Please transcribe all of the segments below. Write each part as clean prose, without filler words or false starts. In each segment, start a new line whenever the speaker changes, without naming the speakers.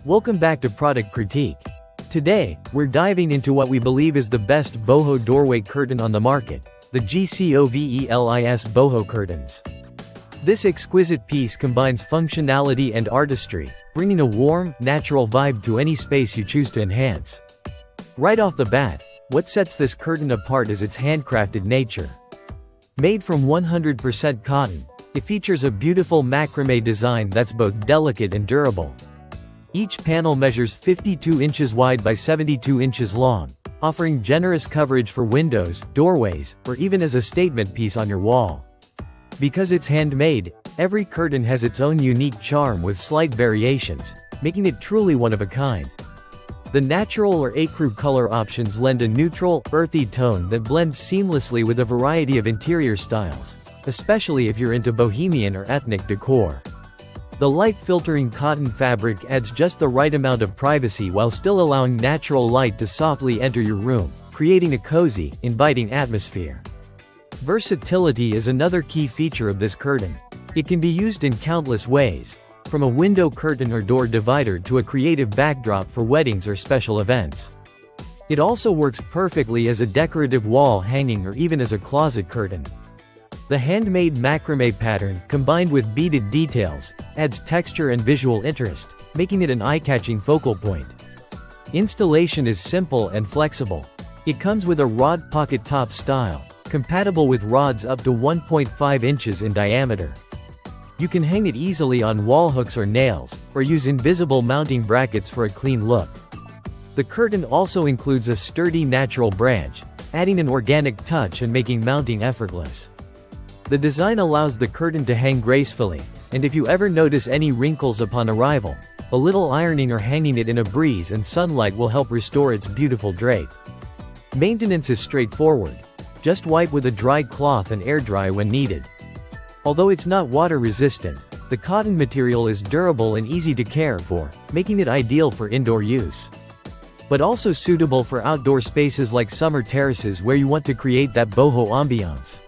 Welcome back to Product Critique. Today, we're diving into what we believe is the best boho doorway curtain on the market, the GCOVELIS Boho curtains. This exquisite piece combines functionality and artistry, bringing a warm, natural vibe to any space you choose to enhance. Right off the bat, what sets this curtain apart is its handcrafted nature. Made from 100% cotton, it features a beautiful macrame design that's both delicate and durable. Each panel measures 52 inches wide by 72 inches long, offering generous coverage for windows, doorways, or even as a statement piece on your wall. Because it's handmade, every curtain has its own unique charm with slight variations, making it truly one of a kind. The natural or ecru color options lend a neutral, earthy tone that blends seamlessly with a variety of interior styles, especially if you're into Bohemian or ethnic decor. The light-filtering cotton fabric adds just the right amount of privacy while still allowing natural light to softly enter your room, creating a cozy, inviting atmosphere. Versatility is another key feature of this curtain. It can be used in countless ways, from a window curtain or door divider to a creative backdrop for weddings or special events. It also works perfectly as a decorative wall hanging or even as a closet curtain. The handmade macrame pattern, combined with beaded details, adds texture and visual interest, making it an eye-catching focal point. Installation is simple and flexible. It comes with a rod pocket top style, compatible with rods up to 1.5 inches in diameter. You can hang it easily on wall hooks or nails, or use invisible mounting brackets for a clean look. The curtain also includes a sturdy natural branch, adding an organic touch and making mounting effortless. The design allows the curtain to hang gracefully, and if you ever notice any wrinkles upon arrival, a little ironing or hanging it in a breeze and sunlight will help restore its beautiful drape. Maintenance is straightforward. Just wipe with a dry cloth and air dry when needed. Although it's not water resistant, the cotton material is durable and easy to care for, making it ideal for indoor use. But also suitable for outdoor spaces like summer terraces where you want to create that boho ambiance.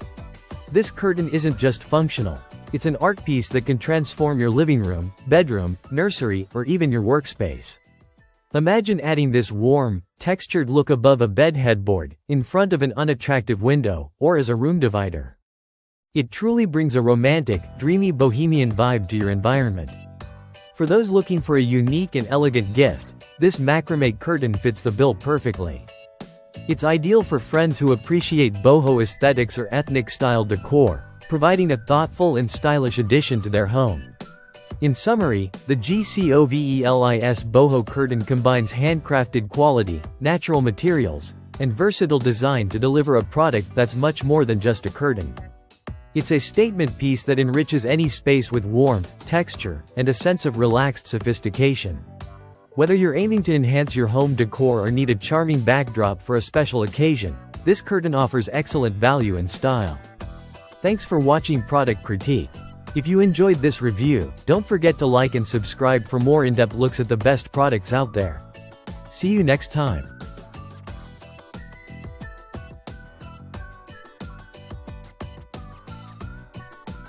This curtain isn't just functional, it's an art piece that can transform your living room, bedroom, nursery, or even your workspace. Imagine adding this warm, textured look above a bed headboard, in front of an unattractive window, or as a room divider. It truly brings a romantic, dreamy bohemian vibe to your environment. For those looking for a unique and elegant gift, this macrame curtain fits the bill perfectly. It's ideal for friends who appreciate boho aesthetics or ethnic-style decor, providing a thoughtful and stylish addition to their home. In summary, the GCOVELIS Boho curtain combines handcrafted quality, natural materials, and versatile design to deliver a product that's much more than just a curtain. It's a statement piece that enriches any space with warmth, texture, and a sense of relaxed sophistication. Whether you're aiming to enhance your home decor or need a charming backdrop for a special occasion, this curtain offers excellent value and style. Thanks for watching Product Critique. If you enjoyed this review, don't forget to like and subscribe for more in-depth looks at the best products out there. See you next time.